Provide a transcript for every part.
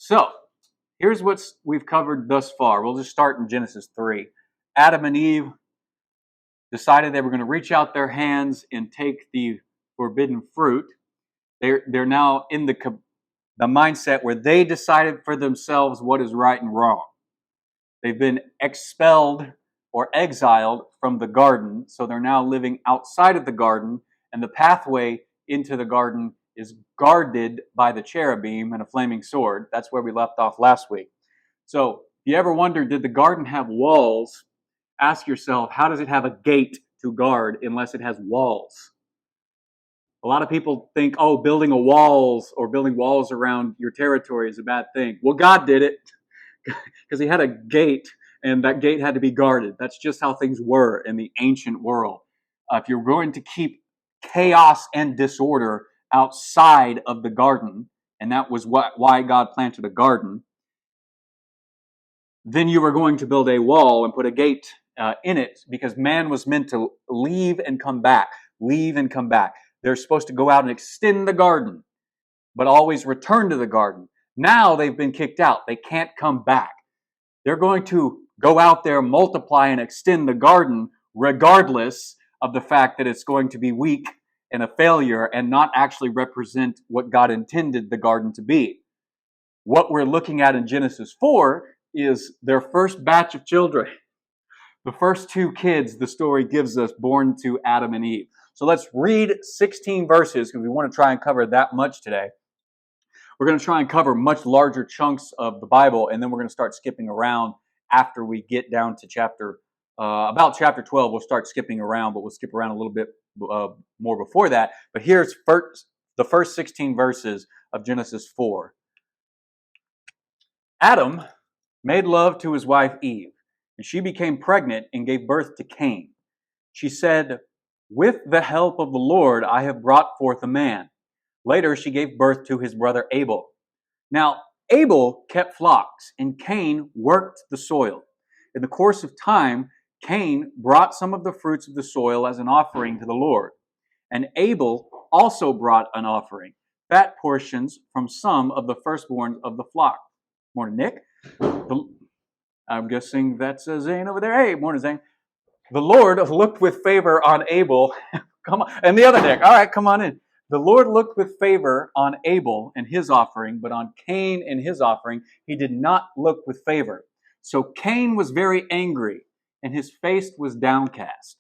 So, here's what we've covered thus far. We'll just start in Genesis 3. Adam and Eve decided they were going to reach out their hands and take the forbidden fruit. They're now in the mindset where they decided for themselves what is right and wrong. They've been expelled or exiled from the garden, so they're now living outside of the garden, and the pathway into the garden is guarded by the cherubim and a flaming sword. That's where we left off last week. So, if you ever wonder, did the garden have walls? Ask yourself, how does it have a gate to guard unless it has walls? A lot of people think, building walls around your territory is a bad thing. Well, God did it because he had a gate, and that gate had to be guarded. That's just how things were in the ancient world. If you're going to keep chaos and disorder outside of the garden, and that was why God planted a garden, then you were going to build a wall and put a gate in it, because man was meant to leave and come back. They're supposed to go out and extend the garden, but always return to the garden. Now they've been kicked out. They can't come back. They're going to go out there, multiply, and extend the garden regardless of the fact that it's going to be weak and a failure and not actually represent what God intended the garden to be. What we're looking at in Genesis 4 is their first batch of children. The first two kids the story gives us born to Adam and Eve. So let's read 16 verses because we want to try and cover that much today. We're going to try and cover much larger chunks of the Bible, and then we're going to start skipping around after we get down to about chapter 12. We'll start skipping around, but we'll skip around a little bit more before that. But here's the first 16 verses of Genesis 4. Adam made love to his wife Eve, and she became pregnant and gave birth to Cain. She said, "With the help of the Lord, I have brought forth a man." Later, she gave birth to his brother Abel. Now, Abel kept flocks, and Cain worked the soil. In the course of time, Cain brought some of the fruits of the soil as an offering to the Lord. And Abel also brought an offering, fat portions from some of the firstborn of the flock. Morning, Nick. I'm guessing that's Zane over there. Hey, morning, Zane. The Lord looked with favor on Abel. Come on. And the other Nick. All right, come on in. The Lord looked with favor on Abel and his offering, but on Cain and his offering, he did not look with favor. So Cain was very angry, and his face was downcast.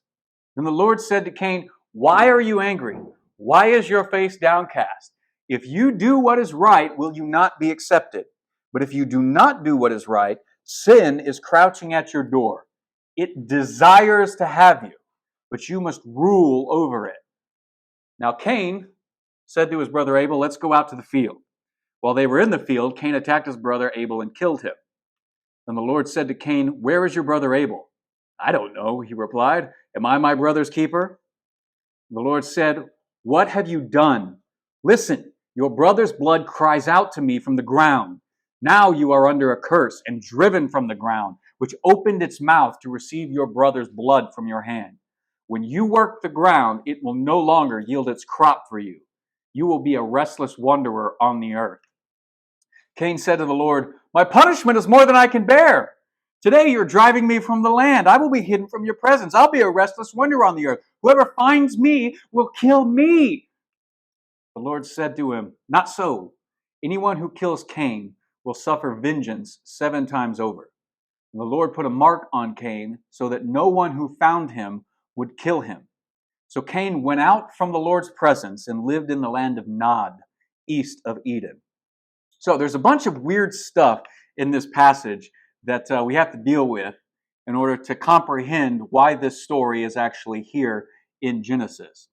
And the Lord said to Cain, "Why are you angry? Why is your face downcast? If you do what is right, will you not be accepted? But if you do not do what is right, sin is crouching at your door. It desires to have you, but you must rule over it." Now Cain said to his brother Abel, "Let's go out to the field." While they were in the field, Cain attacked his brother Abel and killed him. Then the Lord said to Cain, "Where is your brother Abel?" "I don't know," he replied. "Am I my brother's keeper?" The Lord said, "What have you done? Listen, your brother's blood cries out to me from the ground. Now you are under a curse and driven from the ground, which opened its mouth to receive your brother's blood from your hand. When you work the ground, it will no longer yield its crop for you. You will be a restless wanderer on the earth." Cain said to the Lord, "My punishment is more than I can bear. Today you're driving me from the land. I will be hidden from your presence. I'll be a restless wanderer on the earth. Whoever finds me will kill me." The Lord said to him, "Not so. Anyone who kills Cain will suffer vengeance 7 times over." And the Lord put a mark on Cain so that no one who found him would kill him. So Cain went out from the Lord's presence and lived in the land of Nod, east of Eden. So there's a bunch of weird stuff in this passage that we have to deal with in order to comprehend why this story is actually here in Genesis.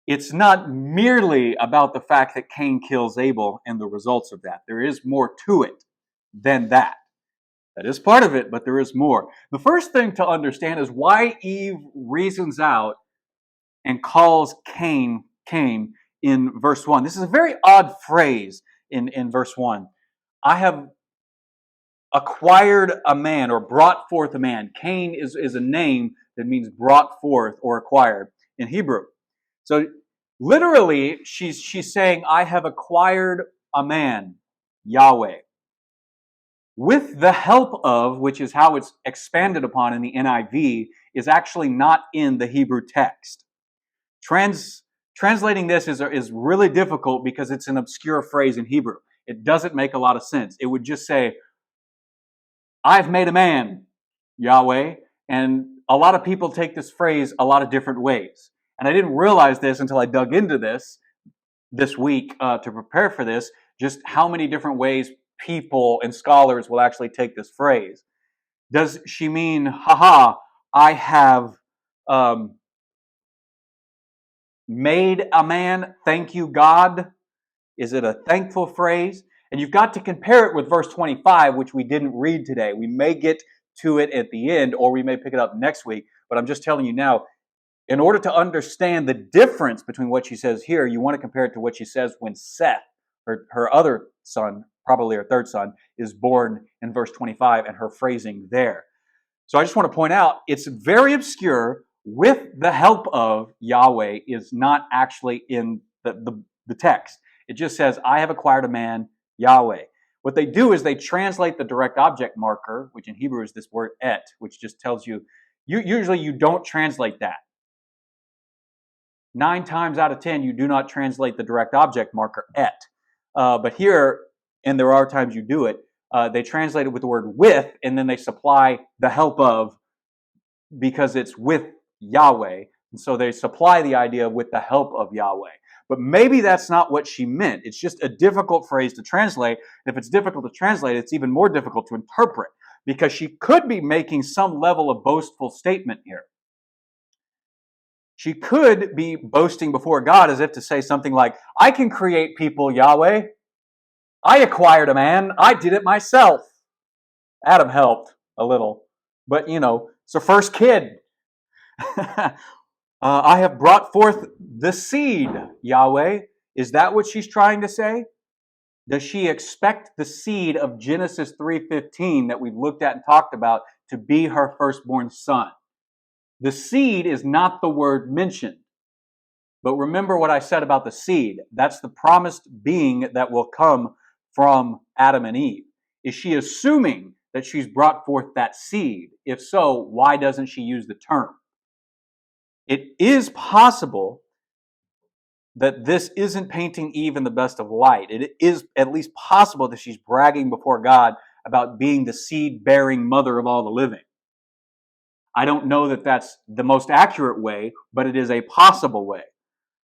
It's not merely about the fact that Cain kills Abel and the results of that. There is more to it than that. That is part of it, but there is more. The first thing to understand is why Eve reasons out and calls Cain in verse 1. This is a very odd phrase in verse 1. I have acquired a man, or brought forth a man. Cain is a name that means brought forth or acquired in Hebrew. So literally, she's saying, I have acquired a man. Yahweh. With the help of, which is how it's expanded upon in the NIV, is actually not in the Hebrew text. Translating this is really difficult because it's an obscure phrase in Hebrew. It doesn't make a lot of sense. It would just say, I've made a man, Yahweh. And a lot of people take this phrase a lot of different ways. And I didn't realize this until I dug into this week to prepare for this, just how many different ways people and scholars will actually take this phrase. Does she mean, haha, I have made a man, thank you, God? Is it a thankful phrase? And you've got to compare it with verse 25, which we didn't read today. We may get to it at the end, or we may pick it up next week. But I'm just telling you now, in order to understand the difference between what she says here, you want to compare it to what she says when Seth, her other son, probably her third son, is born in verse 25, and her phrasing there. So I just want to point out, it's very obscure. With the help of Yahweh is not actually in the text. It just says, I have acquired a man, Yahweh. What they do is they translate the direct object marker, which in Hebrew is this word et, which just tells you usually you don't translate that. 9 times out of 10, you do not translate the direct object marker et. But here, and there are times you do it, they translate it with the word with, and then they supply the help of because it's with Yahweh. And so they supply the idea with the help of Yahweh. But maybe that's not what she meant. It's just a difficult phrase to translate. And if it's difficult to translate, it's even more difficult to interpret because she could be making some level of boastful statement here. She could be boasting before God as if to say something like, I can create people, Yahweh. I acquired a man. I did it myself. Adam helped a little. But, it's her first kid. I have brought forth the seed, Yahweh. Is that what she's trying to say? Does she expect the seed of Genesis 3:15 that we've looked at and talked about to be her firstborn son? The seed is not the word mentioned. But remember what I said about the seed. That's the promised being that will come from Adam and Eve. Is she assuming that she's brought forth that seed? If so, why doesn't she use the term? It is possible that this isn't painting Eve in the best of light. It is at least possible that she's bragging before God about being the seed-bearing mother of all the living. I don't know that that's the most accurate way, but it is a possible way.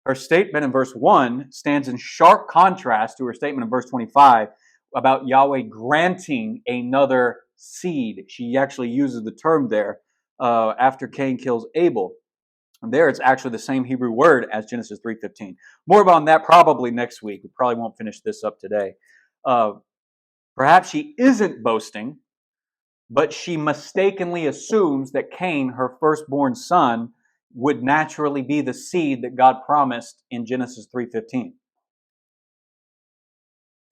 Her statement in verse 1 stands in sharp contrast to her statement in verse 25 about Yahweh granting another seed. She actually uses the term there after Cain kills Abel. And there it's actually the same Hebrew word as Genesis 3:15. More about that probably next week. We probably won't finish this up today. Perhaps she isn't boasting, but she mistakenly assumes that Cain, her firstborn son, would naturally be the seed that God promised in Genesis 3:15.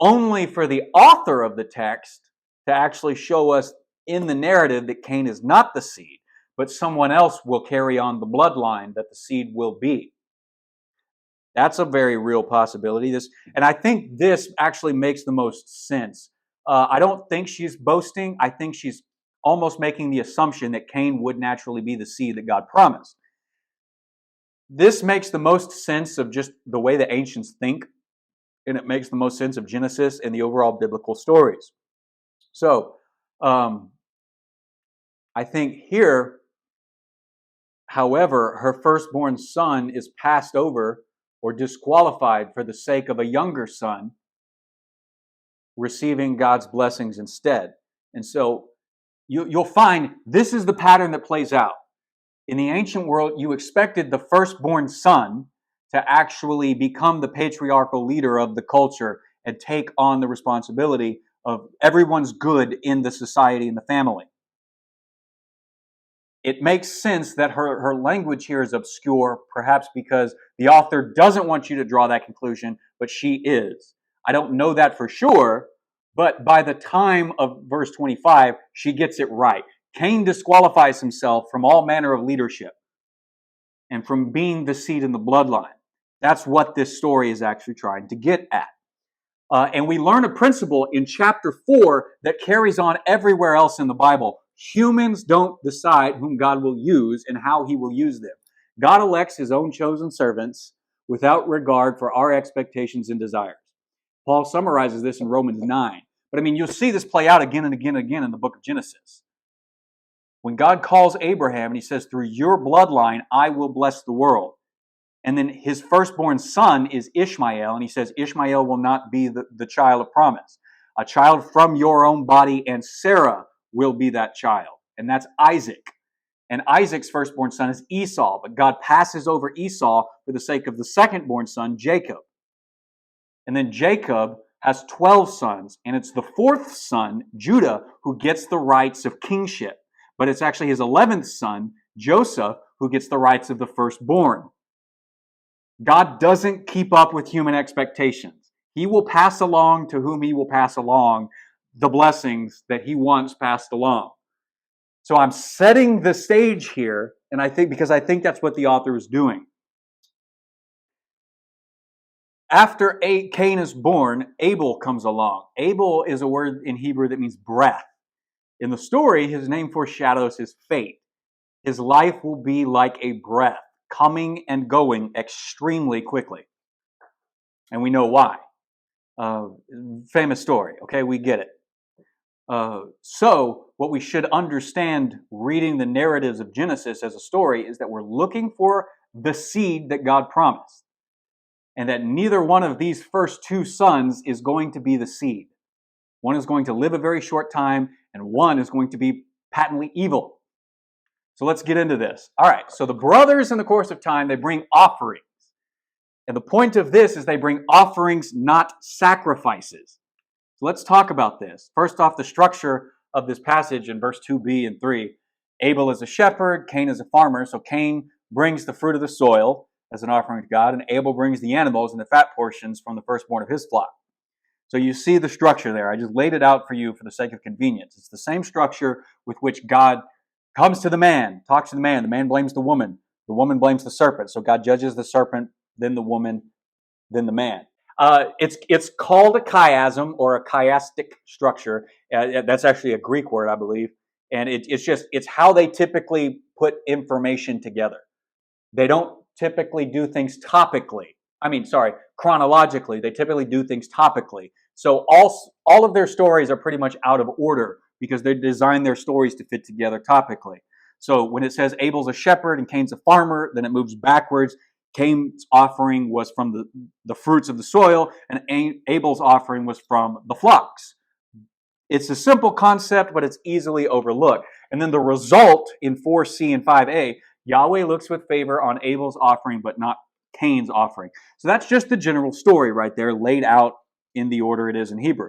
Only for the author of the text to actually show us in the narrative that Cain is not the seed, but someone else will carry on the bloodline that the seed will be. That's a very real possibility. And I think this actually makes the most sense. I don't think she's boasting. I think she's almost making the assumption that Cain would naturally be the seed that God promised. This makes the most sense of just the way the ancients think, and it makes the most sense of Genesis and the overall biblical stories. So, I think here, however, her firstborn son is passed over or disqualified for the sake of a younger son receiving God's blessings instead. And so you'll find this is the pattern that plays out. In the ancient world, you expected the firstborn son to actually become the patriarchal leader of the culture and take on the responsibility of everyone's good in the society and the family. It makes sense that her language here is obscure, perhaps because the author doesn't want you to draw that conclusion, but she is. I don't know that for sure, but by the time of verse 25, she gets it right. Cain disqualifies himself from all manner of leadership and from being the seed in the bloodline. That's what this story is actually trying to get at. And we learn a principle in chapter 4 that carries on everywhere else in the Bible. Humans don't decide whom God will use and how he will use them. God elects his own chosen servants without regard for our expectations and desires. Paul summarizes this in Romans 9. But I mean, you'll see this play out again and again and again in the book of Genesis. When God calls Abraham and he says, through your bloodline, I will bless the world. And then his firstborn son is Ishmael, and he says Ishmael will not be the child of promise. A child from your own body, and Sarah will be that child. And that's Isaac. And Isaac's firstborn son is Esau, but God passes over Esau for the sake of the secondborn son, Jacob. And then Jacob has 12 sons, and it's the fourth son, Judah, who gets the rights of kingship. But it's actually his 11th son, Joseph, who gets the rights of the firstborn. God doesn't keep up with human expectations. He will pass along to whom he will pass along the blessings that he wants passed along. So I'm setting the stage here, and I think that's what the author is doing. After Cain is born, Abel comes along. Abel is a word in Hebrew that means breath. In the story, his name foreshadows his fate. His life will be like a breath, coming and going extremely quickly. And we know why. Famous story, okay? We get it. So what we should understand reading the narratives of Genesis as a story is that we're looking for the seed that God promised. And that neither one of these first two sons is going to be the seed. One is going to live a very short time, and one is going to be patently evil. So let's get into this. All right, so the brothers in the course of time, they bring offerings. And the point of this is they bring offerings, not sacrifices. So let's talk about this. First off, the structure of this passage in verse 2b and 3. Abel is a shepherd, Cain is a farmer. So Cain brings the fruit of the soil as an offering to God, and Abel brings the animals and the fat portions from the firstborn of his flock. So you see the structure there. I just laid it out for you for the sake of convenience. It's the same structure with which God comes to the man, talks to the man blames the woman blames the serpent. So God judges the serpent, then the woman, then the man. It's called a chiasm or a chiastic structure. That's actually a Greek word, I believe. And it's how they typically put information together. They don't typically do things chronologically. They typically do things topically. So all of their stories are pretty much out of order because they design their stories to fit together topically. So when it says Abel's a shepherd and Cain's a farmer, then it moves backwards. Cain's offering was from the fruits of the soil, and Abel's offering was from the flocks. It's a simple concept, but it's easily overlooked. And then the result in 4c and 5a, Yahweh looks with favor on Abel's offering, but not Cain's offering. So that's just the general story right there, laid out in the order it is in Hebrew.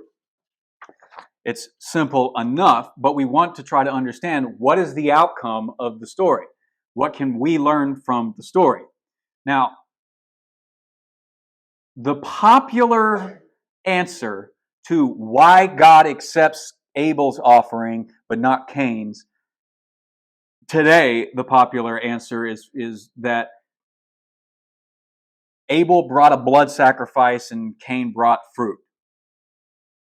It's simple enough, but we want to try to understand what is the outcome of the story. What can we learn from the story? Now, the popular answer to why God accepts Abel's offering but not Cain's, today the popular answer is that Abel brought a blood sacrifice and Cain brought fruit.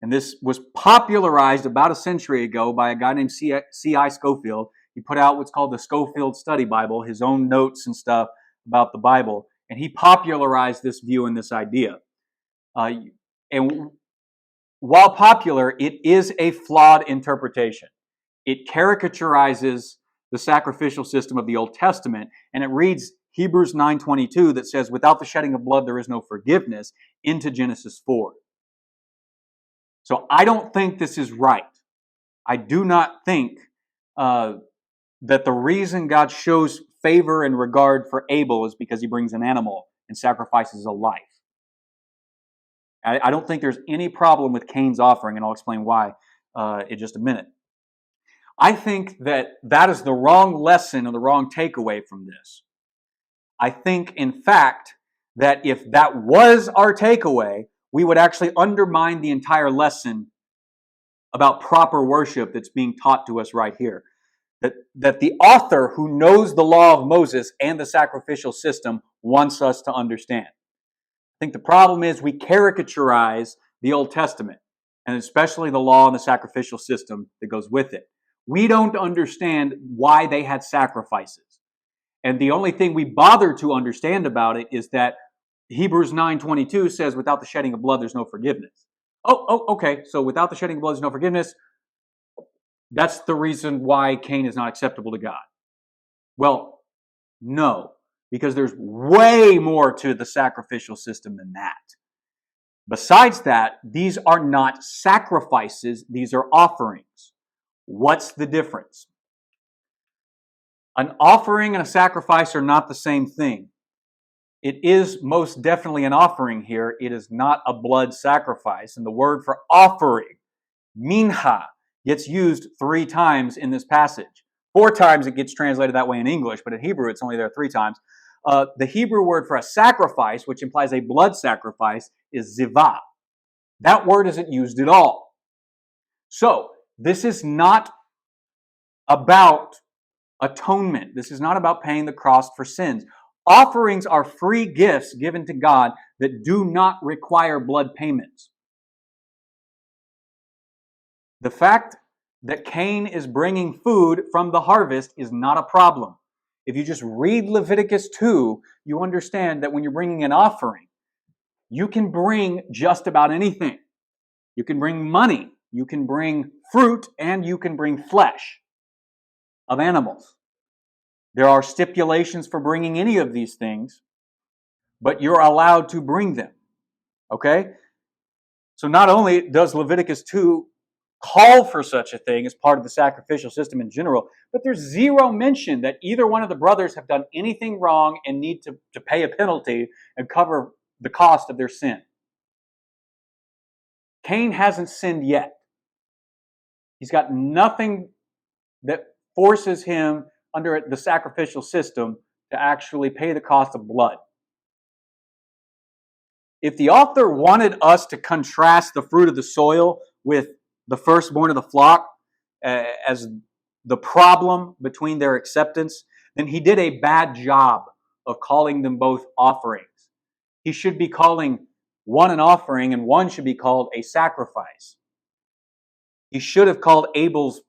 And this was popularized about a century ago by a guy named C.I. Scofield. He put out what's called the Scofield Study Bible, his own notes and stuff about the Bible. And he popularized this view and this idea. And while popular, it is a flawed interpretation. It caricaturizes the sacrificial system of the Old Testament, and it reads Hebrews 9:22 that says, without the shedding of blood, there is no forgiveness, into Genesis 4. So I don't think this is right. I do not think that the reason God shows favor and regard for Abel is because he brings an animal and sacrifices a life. I don't think there's any problem with Cain's offering, and I'll explain why in just a minute. I think that is the wrong lesson or the wrong takeaway from this. I think, in fact, that if that was our takeaway, we would actually undermine the entire lesson about proper worship that's being taught to us right here. That the author who knows the law of Moses and the sacrificial system wants us to understand. I think the problem is we caricaturize the Old Testament, and especially the law and the sacrificial system that goes with it. We don't understand why they had sacrifices. And the only thing we bother to understand about it is that Hebrews 9:22 says, without the shedding of blood, there's no forgiveness. Okay. So without the shedding of blood, there's no forgiveness. That's the reason why Cain is not acceptable to God. Well, no, because there's way more to the sacrificial system than that. Besides that, these are not sacrifices, these are offerings. What's the difference? An offering and a sacrifice are not the same thing. It is most definitely an offering here. It is not a blood sacrifice. And the word for offering, mincha, gets used 3 times in this passage. 4 times it gets translated that way in English, but in Hebrew it's only there 3 times. The Hebrew word for a sacrifice, which implies a blood sacrifice, is zivah. That word isn't used at all. So, this is not about atonement. This is not about paying the cost for sins. Offerings are free gifts given to God that do not require blood payments. The fact that Cain is bringing food from the harvest is not a problem. If you just read Leviticus 2, you understand that when you're bringing an offering, you can bring just about anything. You can bring money, you can bring fruit, and you can bring flesh of animals. There are stipulations for bringing any of these things, but you're allowed to bring them. Okay? So not only does Leviticus 2 call for such a thing as part of the sacrificial system in general, but there's zero mention that either one of the brothers have done anything wrong and need to pay a penalty and cover the cost of their sin. Cain hasn't sinned yet. He's got nothing that forces him under the sacrificial system to actually pay the cost of blood. If the author wanted us to contrast the fruit of the soil with the firstborn of the flock as the problem between their acceptance, then he did a bad job of calling them both offerings. He should be calling one an offering and one should be called a sacrifice. He should have called Abel's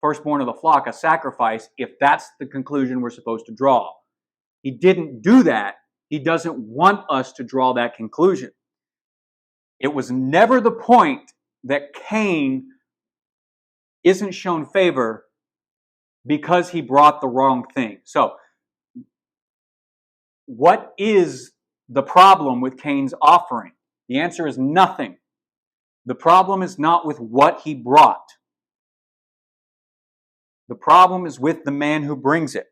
firstborn of the flock a sacrifice if that's the conclusion we're supposed to draw. He didn't do that. He doesn't want us to draw that conclusion. It was never the point that Cain isn't shown favor because he brought the wrong thing. So, what is the problem with Cain's offering? The answer is nothing. The problem is not with what he brought. The problem is with the man who brings it.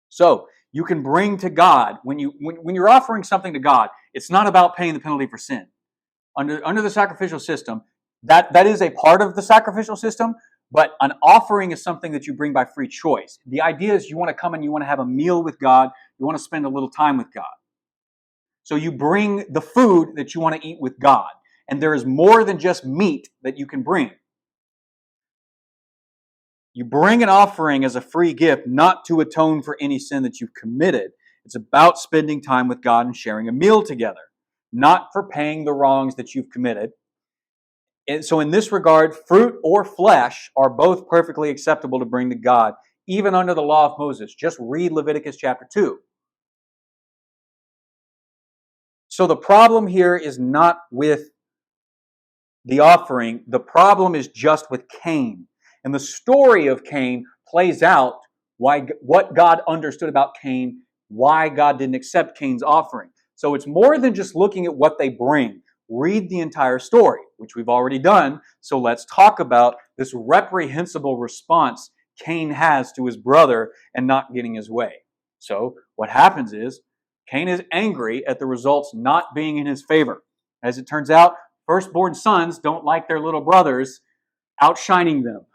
So, you can bring to God, when you're offering something to God, it's not about paying the penalty for sin. Under the sacrificial system, that is a part of the sacrificial system, but an offering is something that you bring by free choice. The idea is you want to come and you want to have a meal with God, you want to spend a little time with God. So you bring the food that you want to eat with God. And there is more than just meat that you can bring. You bring an offering as a free gift, not to atone for any sin that you've committed. It's about spending time with God and sharing a meal together, not for paying the wrongs that you've committed. And so in this regard, fruit or flesh are both perfectly acceptable to bring to God, even under the law of Moses. Just read Leviticus chapter 2. So the problem here is not with the offering. The problem is just with Cain. And the story of Cain plays out what God understood about Cain, why God didn't accept Cain's offering. So it's more than just looking at what they bring. Read the entire story, which we've already done. So let's talk about this reprehensible response Cain has to his brother and not getting his way. So what happens is Cain is angry at the results not being in his favor. As it turns out, firstborn sons don't like their little brothers outshining them.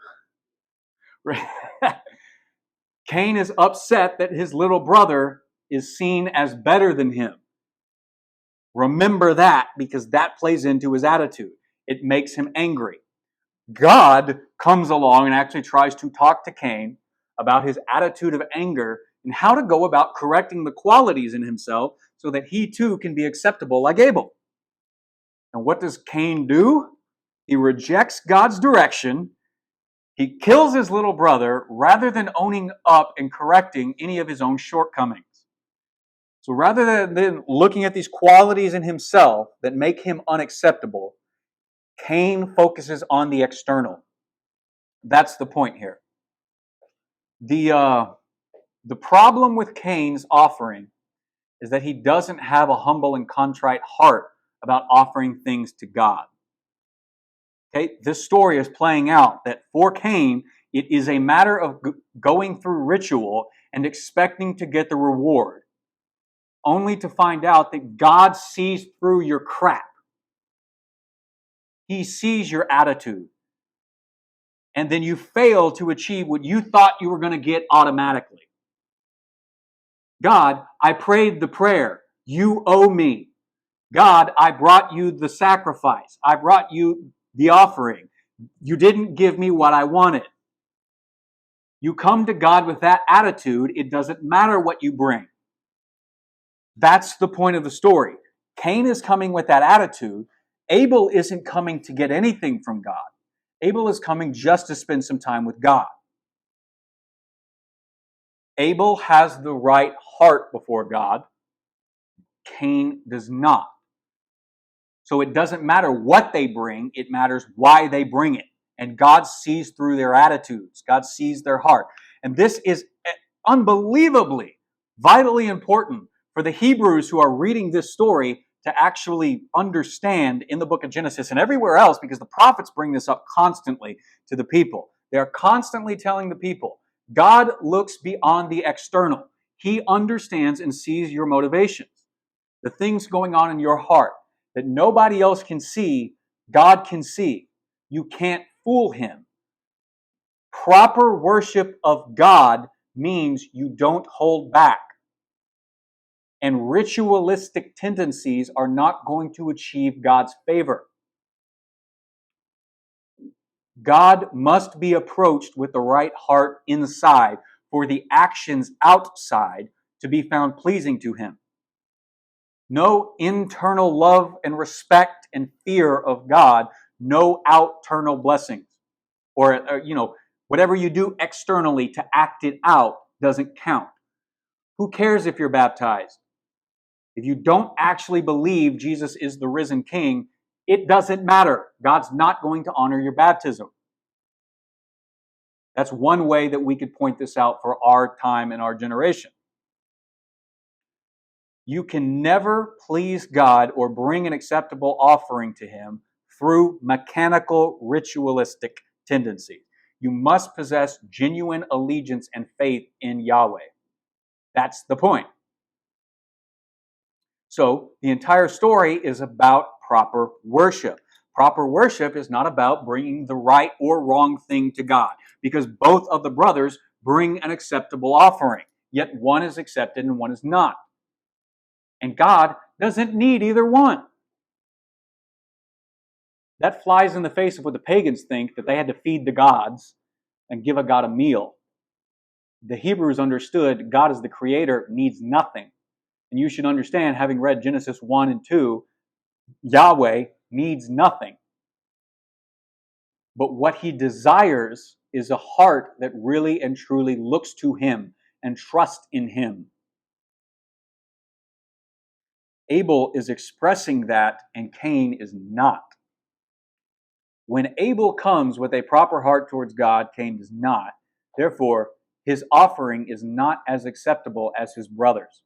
Cain is upset that his little brother is seen as better than him. Remember that, because that plays into his attitude. It makes him angry. God comes along and actually tries to talk to Cain about his attitude of anger and how to go about correcting the qualities in himself so that he too can be acceptable like Abel. And what does Cain do? He rejects God's direction. He kills his little brother rather than owning up and correcting any of his own shortcomings. So rather than looking at these qualities in himself that make him unacceptable, Cain focuses on the external. That's the point here. The problem with Cain's offering is that he doesn't have a humble and contrite heart about offering things to God. Okay, this story is playing out that for Cain, it is a matter of going through ritual and expecting to get the reward, only to find out that God sees through your crap. He sees your attitude. And then you fail to achieve what you thought you were going to get automatically. God, I prayed the prayer. You owe me. God, I brought you the sacrifice. I brought you the offering. You didn't give me what I wanted. You come to God with that attitude, it doesn't matter what you bring. That's the point of the story. Cain is coming with that attitude. Abel isn't coming to get anything from God. Abel is coming just to spend some time with God. Abel has the right heart before God. Cain does not. So it doesn't matter what they bring, it matters why they bring it. And God sees through their attitudes. God sees their heart. And this is unbelievably, vitally important for the Hebrews who are reading this story to actually understand in the book of Genesis and everywhere else, because the prophets bring this up constantly to the people. They are constantly telling the people, God looks beyond the external. He understands and sees your motivations, the things going on in your heart that nobody else can see, God can see. You can't fool him. Proper worship of God means you don't hold back. And ritualistic tendencies are not going to achieve God's favor. God must be approached with the right heart inside for the actions outside to be found pleasing to him. No internal love and respect and fear of God, no outternal blessings. Or whatever you do externally to act it out doesn't count. Who cares if you're baptized? If you don't actually believe Jesus is the risen King, it doesn't matter. God's not going to honor your baptism. That's one way that we could point this out for our time and our generation. You can never please God or bring an acceptable offering to him through mechanical, ritualistic tendencies. You must possess genuine allegiance and faith in Yahweh. That's the point. So the entire story is about proper worship. Proper worship is not about bringing the right or wrong thing to God, because both of the brothers bring an acceptable offering, yet one is accepted and one is not. And God doesn't need either one. That flies in the face of what the pagans think, that they had to feed the gods and give a God a meal. The Hebrews understood God as the creator needs nothing. And you should understand, having read Genesis 1 and 2, Yahweh needs nothing. But what he desires is a heart that really and truly looks to him and trusts in him. Abel is expressing that, and Cain is not. When Abel comes with a proper heart towards God, Cain does not. Therefore, his offering is not as acceptable as his brother's.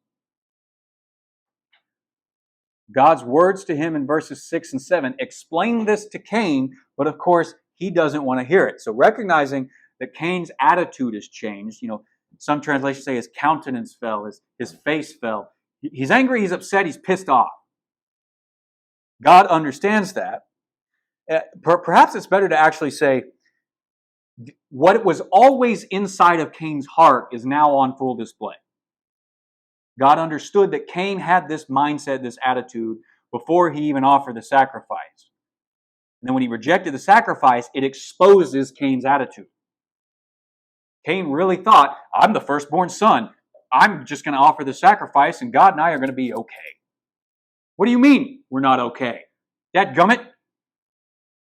God's words to him in verses 6 and 7 explain this to Cain, but of course, he doesn't want to hear it. So recognizing that Cain's attitude has changed, some translations say his countenance fell, his face fell. He's angry, he's upset, he's pissed off. God understands that. Perhaps it's better to actually say what was always inside of Cain's heart is now on full display. God understood that Cain had this mindset, this attitude, before he even offered the sacrifice. And then when he rejected the sacrifice, it exposes Cain's attitude. Cain really thought, I'm the firstborn son. I'm just going to offer the sacrifice and God and I are going to be okay. What do you mean we're not okay? Dadgummit,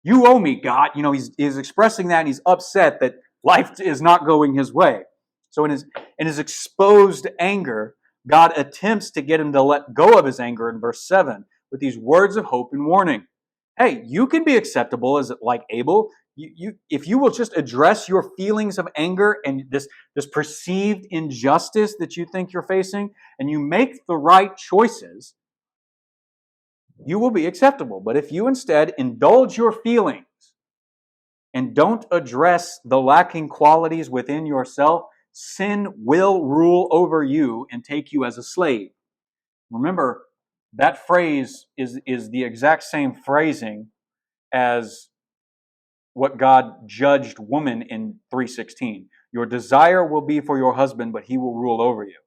you owe me, God. He's expressing that, and he's upset that life is not going his way. So in his exposed anger, God attempts to get him to let go of his anger in verse 7 with these words of hope and warning. Hey, you can be acceptable as like Abel. If you will just address your feelings of anger and this perceived injustice that you think you're facing, and you make the right choices, you will be acceptable. But if you instead indulge your feelings and don't address the lacking qualities within yourself, sin will rule over you and take you as a slave. Remember, that phrase is the exact same phrasing as what God judged woman in 3:16. Your desire will be for your husband, but he will rule over you.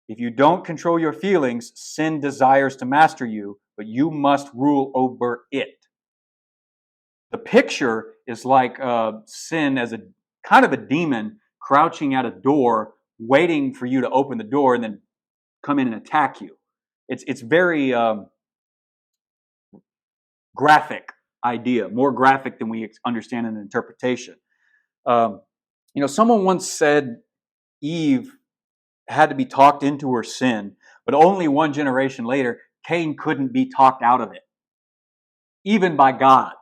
If you don't control your feelings, sin desires to master you, but you must rule over it. The picture is like sin as a kind of a demon crouching at a door, waiting for you to open the door and then come in and attack you. It's very graphic idea, more graphic than we understand in interpretation. Someone once said Eve had to be talked into her sin, but only one generation later, Cain couldn't be talked out of it, even by God.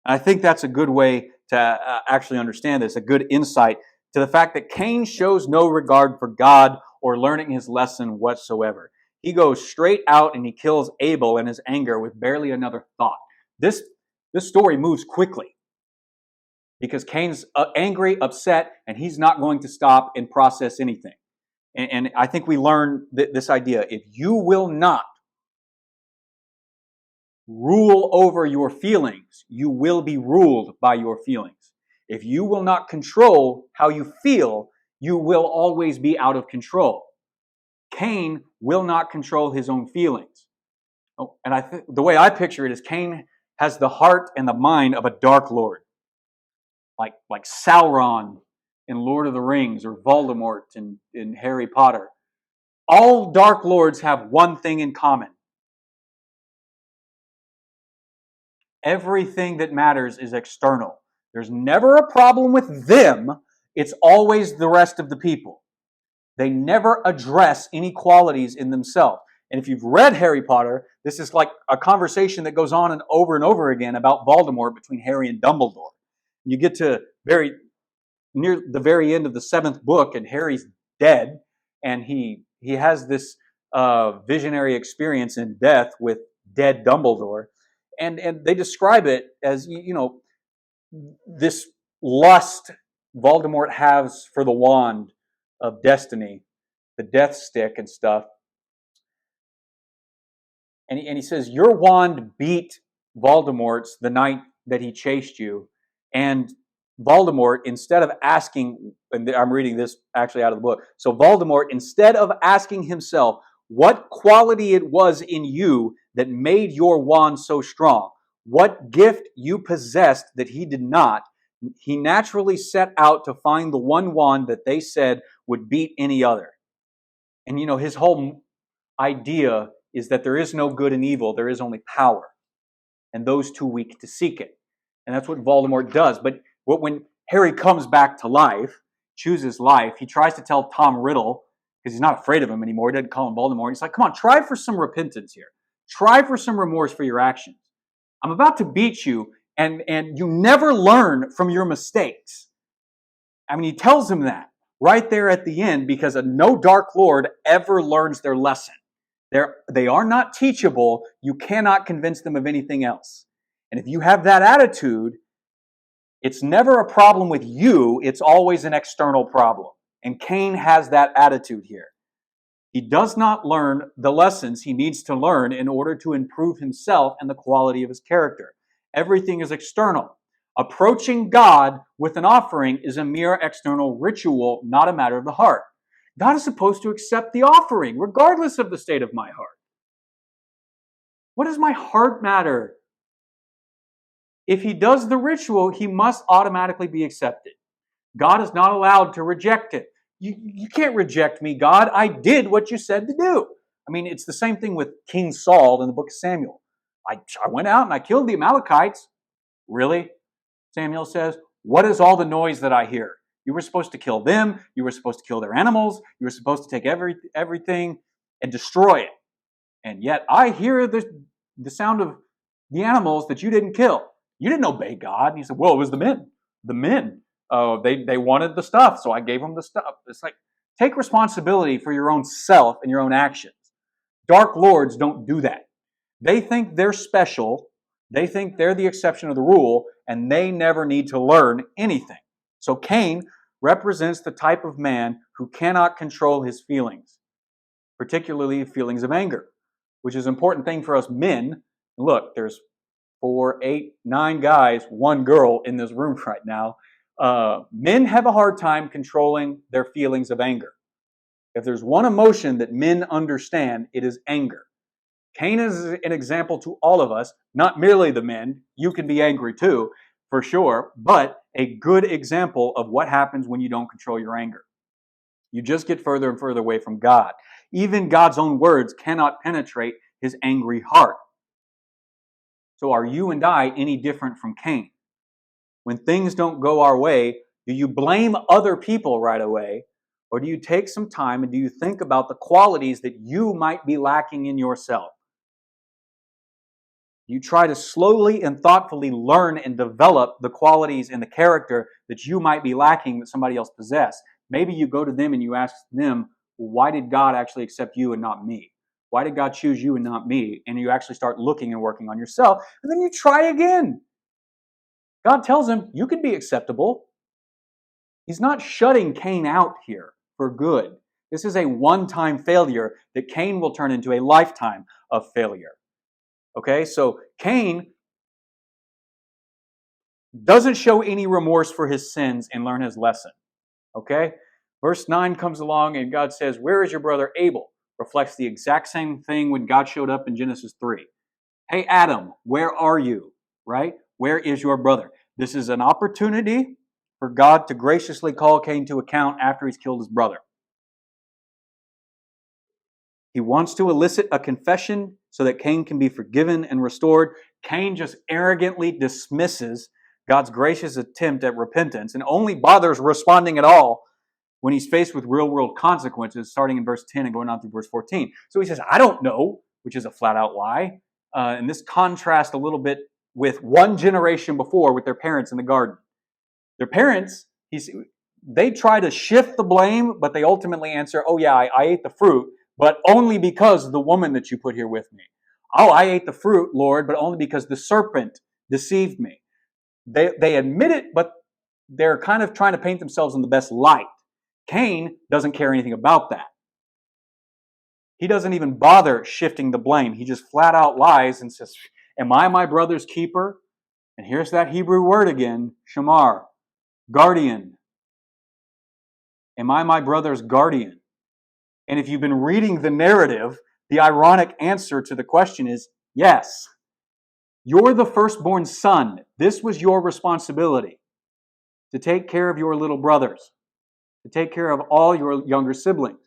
And I think that's a good way to actually understand this, a good insight to the fact that Cain shows no regard for God or learning his lesson whatsoever. He goes straight out and he kills Abel in his anger with barely another thought. This story moves quickly because Cain's angry, upset, and he's not going to stop and process anything. And I think we learn this idea. If you will not rule over your feelings, you will be ruled by your feelings. If you will not control how you feel, you will always be out of control. Cain will not control his own feelings. And I think the way I picture it is Cain has the heart and the mind of a dark lord, like Sauron in Lord of the Rings or Voldemort in Harry Potter. All dark lords have one thing in common. Everything that matters is external. There's never a problem with them. It's always the rest of the people. They never address inequalities in themselves. And if you've read Harry Potter, this is like a conversation that goes on and over again about Voldemort between Harry and Dumbledore. You get to near the very end of the 7th book, and Harry's dead, and he has this visionary experience in death with dead Dumbledore. And they describe it as, this lust Voldemort has for the wand of destiny, the death stick and stuff. And he says, your wand beat Voldemort's the night that he chased you. And Voldemort, instead of asking, and I'm reading this actually out of the book, so Voldemort, instead of asking himself what quality it was in you that made your wand so strong, what gift you possessed that he did not, he naturally set out to find the one wand that they said would beat any other. And his whole idea is that there is no good and evil, there is only power. And those too weak to seek it. And that's what Voldemort does. But when Harry comes back to life, chooses life, he tries to tell Tom Riddle, because he's not afraid of him anymore, he doesn't call him Voldemort. He's like, come on, try for some repentance here. Try for some remorse for your actions. I'm about to beat you, and you never learn from your mistakes. I mean, he tells him that right there at the end, because no Dark Lord ever learns their lesson. They are not teachable. You cannot convince them of anything else. And if you have that attitude, it's never a problem with you. It's always an external problem. And Cain has that attitude here. He does not learn the lessons he needs to learn in order to improve himself and the quality of his character. Everything is external. Approaching God with an offering is a mere external ritual, not a matter of the heart. God is supposed to accept the offering, regardless of the state of my heart. What does my heart matter? If he does the ritual, he must automatically be accepted. God is not allowed to reject it. You can't reject me, God. I did what you said to do. I mean, it's the same thing with King Saul in the book of Samuel. I went out and I killed the Amalekites. Really? Samuel says, what is all the noise that I hear? You were supposed to kill them. You were supposed to kill their animals. You were supposed to take everything and destroy it. And yet I hear the sound of the animals that you didn't kill. You didn't obey God. And he said, well, it was the men. The men. They wanted the stuff, so I gave them the stuff. It's like, take responsibility for your own self and your own actions. Dark lords don't do that. They think they're special. They think they're the exception of the rule, and they never need to learn anything. So Cain represents the type of man who cannot control his feelings, particularly feelings of anger, which is an important thing for us men. Look, there's 4, 8, 9 guys, 1 girl in this room right now. Men have a hard time controlling their feelings of anger. If there's one emotion that men understand, it is anger. Cain is an example to all of us, not merely the men. You can be angry too, for sure, but a good example of what happens when you don't control your anger. You just get further and further away from God. Even God's own words cannot penetrate his angry heart. So are you and I any different from Cain? When things don't go our way, do you blame other people right away? Or do you take some time and do you think about the qualities that you might be lacking in yourself? You try to slowly and thoughtfully learn and develop the qualities and the character that you might be lacking that somebody else possesses. Maybe you go to them and you ask them, why did God actually accept you and not me? Why did God choose you and not me? And you actually start looking and working on yourself. And then you try again. God tells him, you can be acceptable. He's not shutting Cain out here for good. This is a one-time failure that Cain will turn into a lifetime of failure. Okay, so Cain doesn't show any remorse for his sins and learn his lesson. Okay, verse 9 comes along and God says, where is your brother Abel? Reflects the exact same thing when God showed up in Genesis 3. Hey, Adam, where are you? Right? Where is your brother? This is an opportunity for God to graciously call Cain to account after he's killed his brother. He wants to elicit a confession so that Cain can be forgiven and restored. Cain just arrogantly dismisses God's gracious attempt at repentance and only bothers responding at all when he's faced with real-world consequences, starting in verse 10 and going on through verse 14. So he says, I don't know, which is a flat-out lie. And this contrasts a little bit with one generation before with their parents in the garden. Their parents, they try to shift the blame, but they ultimately answer, oh yeah, I ate the fruit, but only because of the woman that you put here with me. Oh, I ate the fruit, Lord, but only because the serpent deceived me. They admit it, but they're kind of trying to paint themselves in the best light. Cain doesn't care anything about that. He doesn't even bother shifting the blame. He just flat out lies and says, am I my brother's keeper? And here's that Hebrew word again, shamar, guardian. Am I my brother's guardian? And if you've been reading the narrative, the ironic answer to the question is yes. You're the firstborn son. This was your responsibility to take care of your little brothers, to take care of all your younger siblings.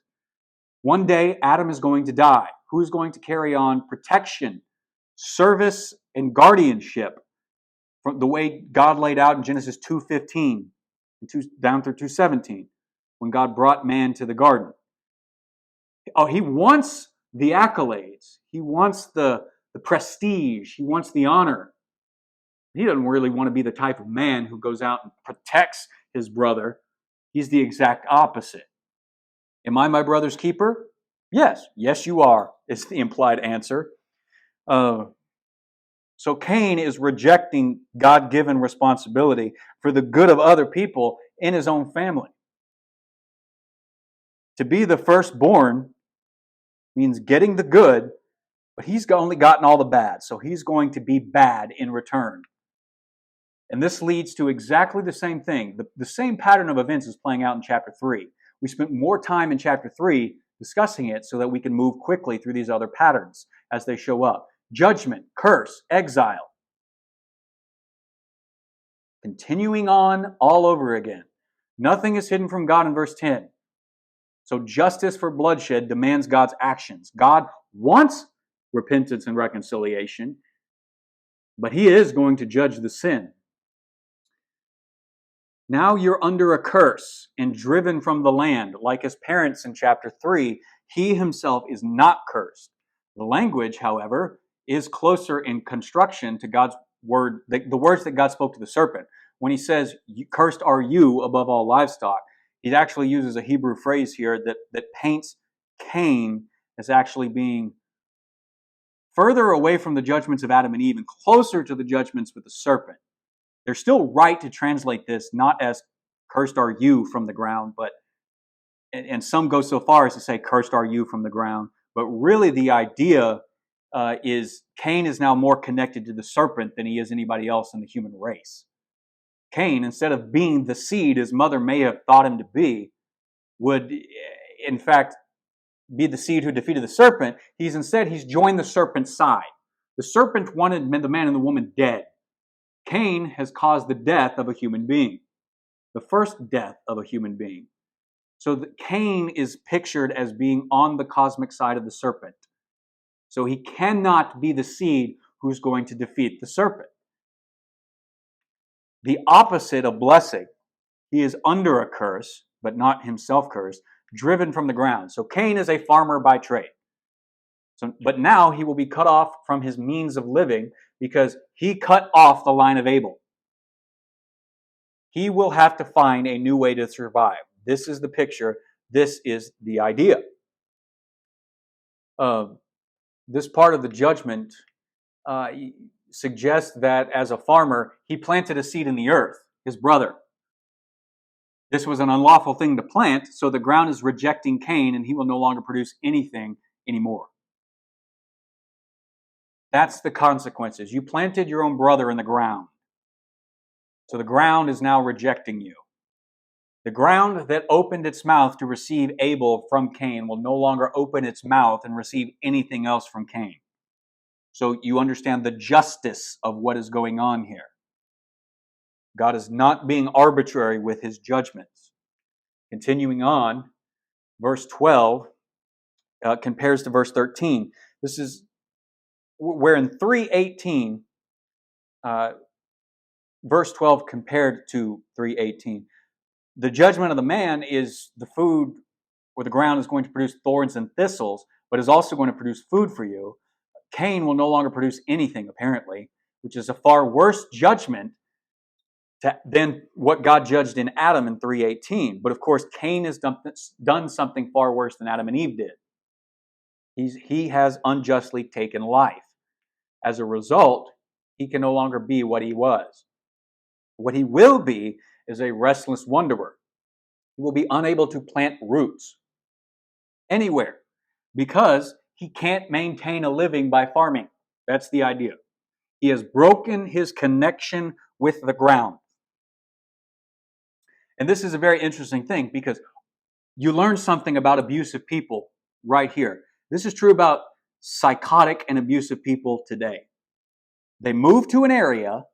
One day, Adam is going to die. Who's going to carry on protection, service, and guardianship from the way God laid out in Genesis 2:15 down through 2:17 when God brought man to the garden? Oh, he wants the accolades. He wants the prestige. He wants the honor. He doesn't really want to be the type of man who goes out and protects his brother. He's the exact opposite. Am I my brother's keeper? Yes. Yes, you are, is the implied answer. So Cain is rejecting God-given responsibility for the good of other people in his own family. To be the firstborn means getting the good, but he's only gotten all the bad, so he's going to be bad in return. And this leads to exactly the same thing. The same pattern of events is playing out in chapter 3. We spent more time in chapter 3 discussing it so that we can move quickly through these other patterns as they show up. Judgment, curse, exile. Continuing on all over again. Nothing is hidden from God in verse 10. So justice for bloodshed demands God's actions. God wants repentance and reconciliation. But he is going to judge the sin. Now you're under a curse and driven from the land. Like his parents in chapter 3, he himself is not cursed. The language, however, is closer in construction to God's word, the words that God spoke to the serpent. When he says, cursed are you above all livestock, he actually uses a Hebrew phrase here that paints Cain as actually being further away from the judgments of Adam and Eve and closer to the judgments with the serpent. They're still right to translate this not as cursed are you from the ground, but, and some go so far as to say cursed are you from the ground, but really the idea is Cain is now more connected to the serpent than he is anybody else in the human race. Cain, instead of being the seed his mother may have thought him to be, would in fact be the seed who defeated the serpent. He's joined the serpent's side. The serpent wanted the man and the woman dead. Cain has caused the death of a human being, the first death of a human being. So Cain is pictured as being on the cosmic side of the serpent. So he cannot be the seed who's going to defeat the serpent. The opposite of blessing, he is under a curse, but not himself cursed, driven from the ground. So Cain is a farmer by trade. But now he will be cut off from his means of living because he cut off the line of Abel. He will have to find a new way to survive. This is the picture. This is the idea. This part of the judgment suggests that as a farmer, he planted a seed in the earth, his brother. This was an unlawful thing to plant, so the ground is rejecting Cain and he will no longer produce anything anymore. That's the consequences. You planted your own brother in the ground. So the ground is now rejecting you. The ground that opened its mouth to receive Abel from Cain will no longer open its mouth and receive anything else from Cain. So you understand the justice of what is going on here. God is not being arbitrary with his judgments. Continuing on, verse 12 compares to verse 13. This is where in 3:18, verse 12 compared to 3:18. The judgment of the man is the food or the ground is going to produce thorns and thistles, but is also going to produce food for you. Cain will no longer produce anything, apparently, which is a far worse judgment than what God judged in Adam in 3:18. But of course, Cain has done something far worse than Adam and Eve did. He has unjustly taken life. As a result, he can no longer be what he was. What he will be is a restless wanderer. He will be unable to plant roots anywhere because he can't maintain a living by farming. That's the idea. He has broken his connection with the ground. And this is a very interesting thing because you learn something about abusive people right here. This is true about psychotic and abusive people today. They move to an area,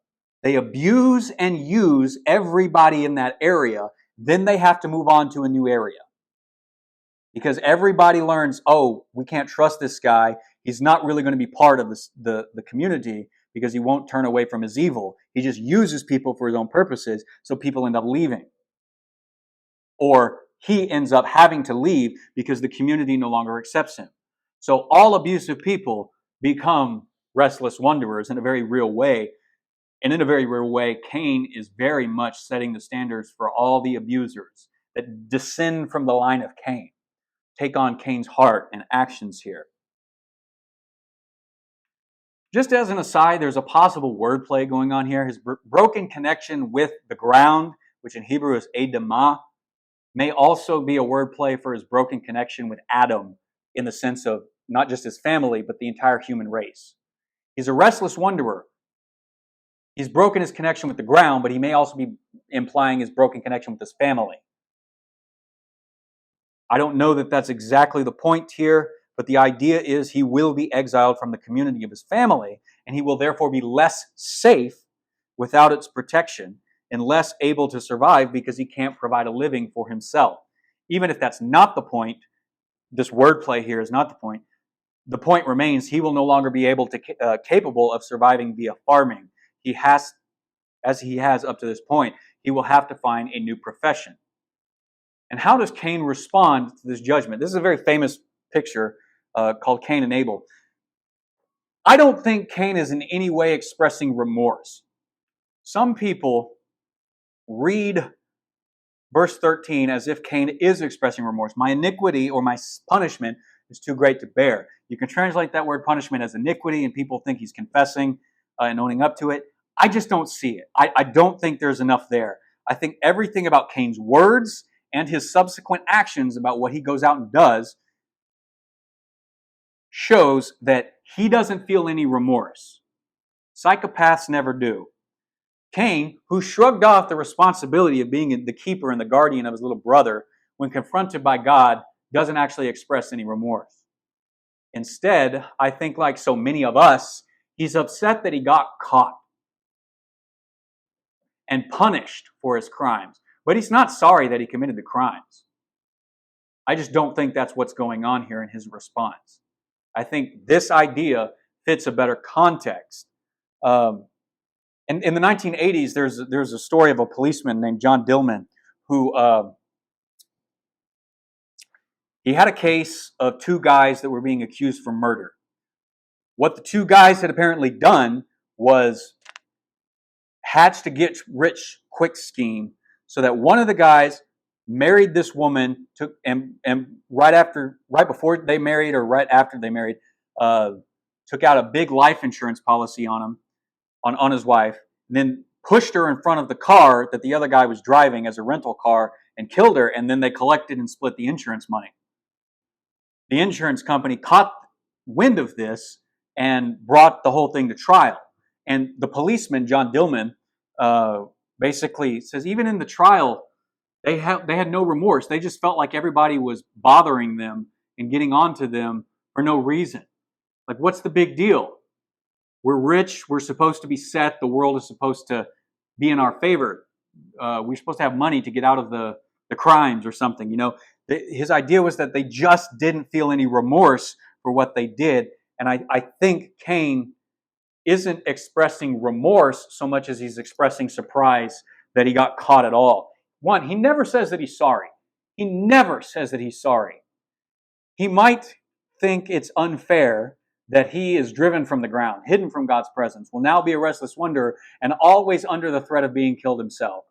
they abuse and use everybody in that area, then they have to move on to a new area. Because everybody learns, oh, we can't trust this guy. He's not really going to be part of the community because he won't turn away from his evil. He just uses people for his own purposes, so people end up leaving. Or he ends up having to leave because the community no longer accepts him. So all abusive people become restless wanderers in a very real way. And in a very real way, Cain is very much setting the standards for all the abusers that descend from the line of Cain. Take on Cain's heart and actions here. Just as an aside, there's a possible wordplay going on here. His broken connection with the ground, which in Hebrew is Adamah, may also be a wordplay for his broken connection with Adam in the sense of not just his family, but the entire human race. He's a restless wanderer. He's broken his connection with the ground, but he may also be implying his broken connection with his family. I don't know that that's exactly the point here, but the idea is he will be exiled from the community of his family, and he will therefore be less safe without its protection and less able to survive because he can't provide a living for himself. Even if that's not the point, this wordplay here is not the point, the point remains he will no longer be capable of surviving via farming. He has, as he has up to this point, he will have to find a new profession. And how does Cain respond to this judgment? This is a very famous picture called Cain and Abel. I don't think Cain is in any way expressing remorse. Some people read verse 13 as if Cain is expressing remorse. My iniquity or my punishment is too great to bear. You can translate that word punishment as iniquity, and people think he's confessing and owning up to it. I just don't see it. I don't think there's enough there. I think everything about Cain's words and his subsequent actions about what he goes out and does shows that he doesn't feel any remorse. Psychopaths never do. Cain, who shrugged off the responsibility of being the keeper and the guardian of his little brother, when confronted by God, doesn't actually express any remorse. Instead, I think like so many of us, he's upset that he got caught and punished for his crimes. But he's not sorry that he committed the crimes. I just don't think that's what's going on here in his response. I think this idea fits a better context. And in the 1980s, there's a story of a policeman named John Dillman who he had a case of two guys that were being accused for murder. What the two guys had apparently done was hatched a get-rich-quick scheme so that one of the guys married this woman, and right before they married or right after they married, took out a big life insurance policy on his wife, and then pushed her in front of the car that the other guy was driving as a rental car and killed her, and then they collected and split the insurance money. The insurance company caught wind of this and brought the whole thing to trial. And the policeman, John Dillman, basically says even in the trial, they had no remorse. They just felt like everybody was bothering them and getting onto them for no reason. Like, what's the big deal? We're rich. We're supposed to be set. The world is supposed to be in our favor. We're supposed to have money to get out of the crimes or something. You know, his idea was that they just didn't feel any remorse for what they did. And I think Cain isn't expressing remorse so much as he's expressing surprise that he got caught at all. One, he never says that he's sorry. He never says that he's sorry. He might think it's unfair that he is driven from the ground, hidden from God's presence, will now be a restless wanderer, and always under the threat of being killed himself.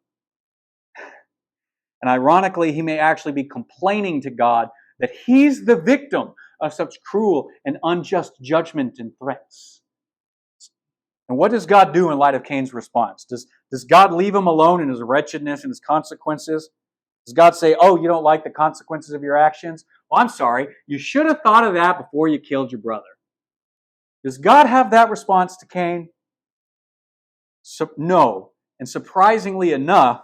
And ironically, he may actually be complaining to God that he's the victim of such cruel and unjust judgment and threats. And what does God do in light of Cain's response? Does God leave him alone in his wretchedness and his consequences? Does God say, oh, you don't like the consequences of your actions? Well, I'm sorry. You should have thought of that before you killed your brother. Does God have that response to Cain? No. And surprisingly enough,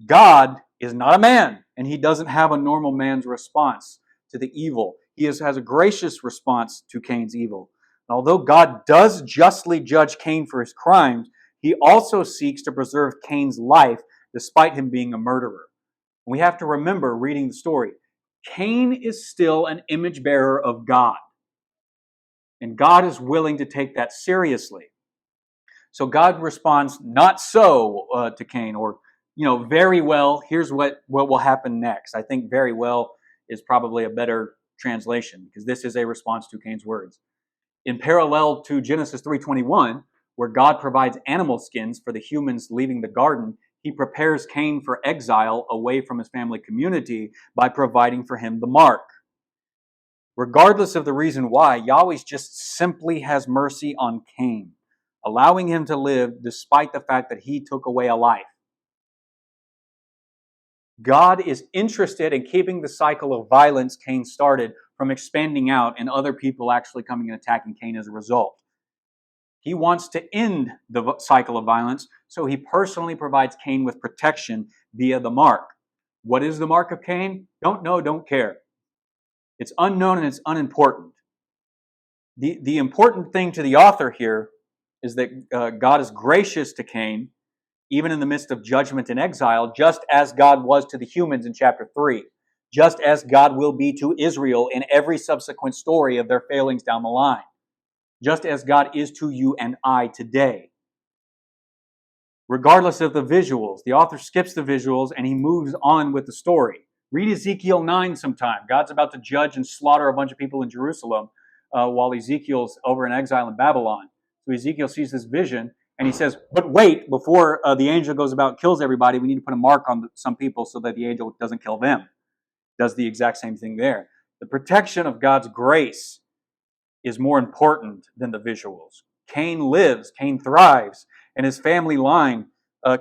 God is not a man, and he doesn't have a normal man's response to the evil. He has a gracious response to Cain's evil. And although God does justly judge Cain for his crimes, he also seeks to preserve Cain's life despite him being a murderer. We have to remember, reading the story, Cain is still an image bearer of God. And God is willing to take that seriously. So God responds, not so to Cain, or, very well, here's what will happen next. I think very well is probably a better translation, because this is a response to Cain's words. In parallel to Genesis 3:21, where God provides animal skins for the humans leaving the garden, he prepares Cain for exile away from his family community by providing for him the mark. Regardless of the reason why, Yahweh just simply has mercy on Cain, allowing him to live despite the fact that he took away a life. God is interested in keeping the cycle of violence Cain started from expanding out and other people actually coming and attacking Cain as a result. He wants to end the cycle of violence, so he personally provides Cain with protection via the mark. What is the mark of Cain? Don't know, don't care. It's unknown and it's unimportant. The important thing to the author here is that God is gracious to Cain, even in the midst of judgment and exile, just as God was to the humans in chapter 3. just as God will be to Israel in every subsequent story of their failings down the line, just as God is to you and I today. Regardless of the visuals, the author skips the visuals and he moves on with the story. Read Ezekiel 9 sometime. God's about to judge and slaughter a bunch of people in Jerusalem while Ezekiel's over in exile in Babylon. So Ezekiel sees this vision and he says, but wait, before the angel goes about and kills everybody, we need to put a mark on some people so that the angel doesn't kill them. Does the exact same thing there. The protection of God's grace is more important than the visuals. Cain lives, Cain thrives, and his family line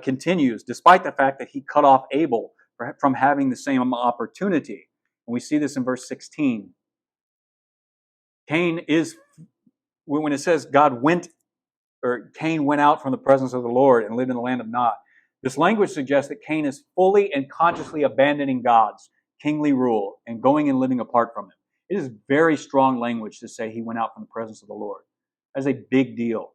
continues, despite the fact that he cut off Abel from having the same opportunity. And we see this in verse 16. Cain is, when it says God went, or Cain went out from the presence of the Lord and lived in the land of Nod, this language suggests that Cain is fully and consciously abandoning God's kingly rule and going and living apart from him. It is very strong language to say he went out from the presence of the Lord. That is a big deal.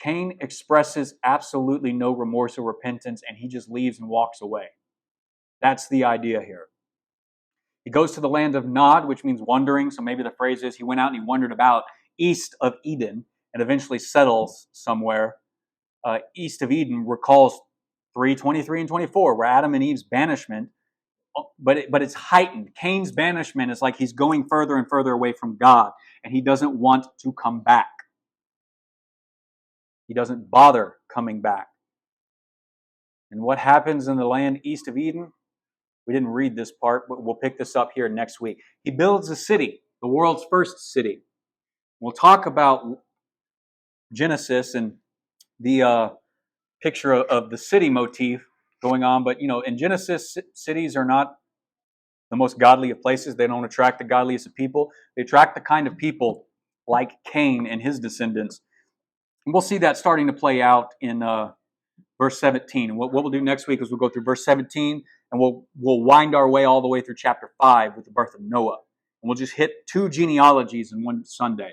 Cain expresses absolutely no remorse or repentance, and he just leaves and walks away. That's the idea here. He goes to the land of Nod, which means wandering. So maybe the phrase is he went out and he wandered about east of Eden and eventually settles somewhere. East of Eden recalls 3:23 and 24, where Adam and Eve's banishment, but it's heightened. Cain's banishment is like he's going further and further away from God, and he doesn't want to come back. He doesn't bother coming back. And what happens in the land east of Eden? We didn't read this part, but we'll pick this up here next week. He builds a city, the world's first city. We'll talk about Genesis and the picture of the city motif going on. But, in Genesis, cities are not the most godly of places. They don't attract the godliest of people. They attract the kind of people like Cain and his descendants. And we'll see that starting to play out in verse 17. And what we'll do next week is we'll go through verse 17, and we'll wind our way all the way through chapter 5 with the birth of Noah. And we'll just hit 2 genealogies in one Sunday.